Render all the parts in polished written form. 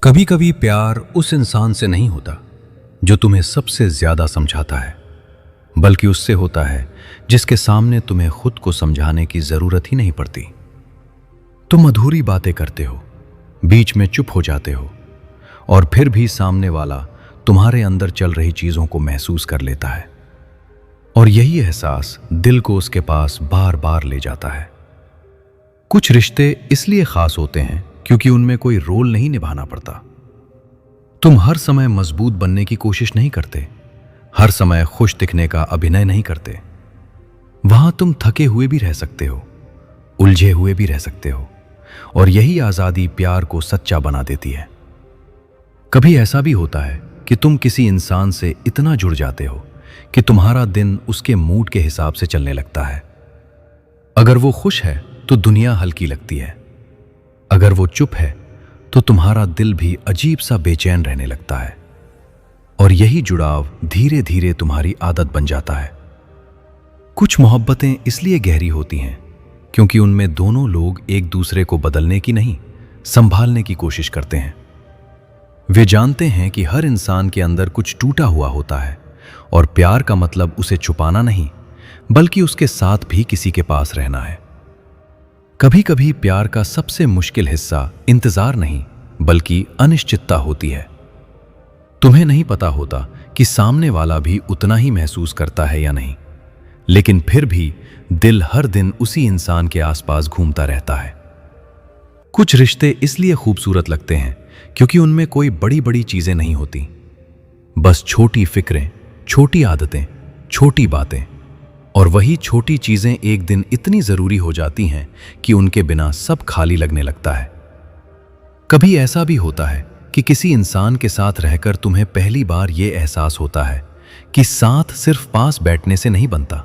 कभी कभी प्यार उस इंसान से नहीं होता जो तुम्हें सबसे ज्यादा समझाता है, बल्कि उससे होता है जिसके सामने तुम्हें खुद को समझाने की जरूरत ही नहीं पड़ती। तुम अधूरी बातें करते हो, बीच में चुप हो जाते हो, और फिर भी सामने वाला तुम्हारे अंदर चल रही चीजों को महसूस कर लेता है, और यही एहसास दिल को उसके पास बार बार ले जाता है। कुछ रिश्ते इसलिए खास होते हैं क्योंकि उनमें कोई रोल नहीं निभाना पड़ता। तुम हर समय मजबूत बनने की कोशिश नहीं करते, हर समय खुश दिखने का अभिनय नहीं करते। वहां तुम थके हुए भी रह सकते हो, उलझे हुए भी रह सकते हो, और यही आजादी प्यार को सच्चा बना देती है। कभी ऐसा भी होता है कि तुम किसी इंसान से इतना जुड़ जाते हो कि तुम्हारा दिन उसके मूड के हिसाब से चलने लगता है। अगर वो खुश है तो दुनिया हल्की लगती है, अगर वो चुप है तो तुम्हारा दिल भी अजीब सा बेचैन रहने लगता है, और यही जुड़ाव धीरे धीरे तुम्हारी आदत बन जाता है। कुछ मोहब्बतें इसलिए गहरी होती हैं क्योंकि उनमें दोनों लोग एक दूसरे को बदलने की नहीं, संभालने की कोशिश करते हैं। वे जानते हैं कि हर इंसान के अंदर कुछ टूटा हुआ होता है, और प्यार का मतलब उसे छुपाना नहीं, बल्कि उसके साथ भी किसी के पास रहना है। कभी कभी प्यार का सबसे मुश्किल हिस्सा इंतजार नहीं, बल्कि अनिश्चितता होती है। तुम्हें नहीं पता होता कि सामने वाला भी उतना ही महसूस करता है या नहीं, लेकिन फिर भी दिल हर दिन उसी इंसान के आसपास घूमता रहता है। कुछ रिश्ते इसलिए खूबसूरत लगते हैं क्योंकि उनमें कोई बड़ी बड़ी चीजें नहीं होती, बस छोटी फिक्रें, छोटी आदतें, छोटी बातें, और वही छोटी चीजें एक दिन इतनी जरूरी हो जाती हैं कि उनके बिना सब खाली लगने लगता है। कभी ऐसा भी होता है कि किसी इंसान के साथ रहकर तुम्हें पहली बार यह एहसास होता है कि साथ सिर्फ पास बैठने से नहीं बनता।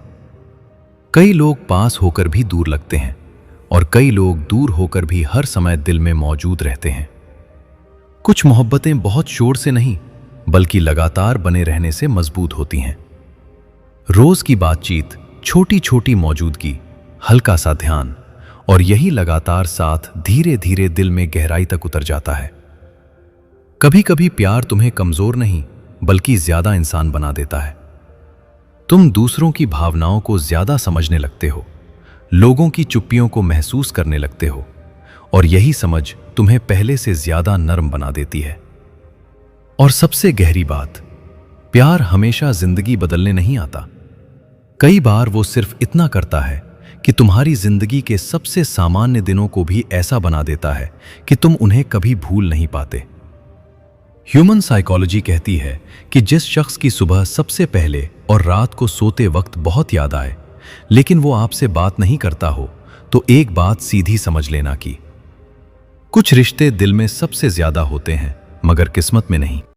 कई लोग पास होकर भी दूर लगते हैं, और कई लोग दूर होकर भी हर समय दिल में मौजूद रहते हैं। कुछ मोहब्बतें बहुत शोर से नहीं, बल्कि लगातार बने रहने से मजबूत होती हैं। रोज की बातचीत, छोटी छोटी मौजूदगी, हल्का सा ध्यान, और यही लगातार साथ धीरे धीरे दिल में गहराई तक उतर जाता है। कभी कभी प्यार तुम्हें कमजोर नहीं, बल्कि ज्यादा इंसान बना देता है। तुम दूसरों की भावनाओं को ज्यादा समझने लगते हो, लोगों की चुप्पियों को महसूस करने लगते हो, और यही समझ तुम्हें पहले से ज्यादा नर्म बना देती है। और सबसे गहरी बात, प्यार हमेशा जिंदगी बदलने नहीं आता। कई बार वो सिर्फ इतना करता है कि तुम्हारी जिंदगी के सबसे सामान्य दिनों को भी ऐसा बना देता है कि तुम उन्हें कभी भूल नहीं पाते। ह्यूमन साइकोलॉजी कहती है कि जिस शख्स की सुबह सबसे पहले और रात को सोते वक्त बहुत याद आए, लेकिन वो आपसे बात नहीं करता हो, तो एक बात सीधी समझ लेना कि कुछ रिश्ते दिल में सबसे ज्यादा होते हैं, मगर किस्मत में नहीं।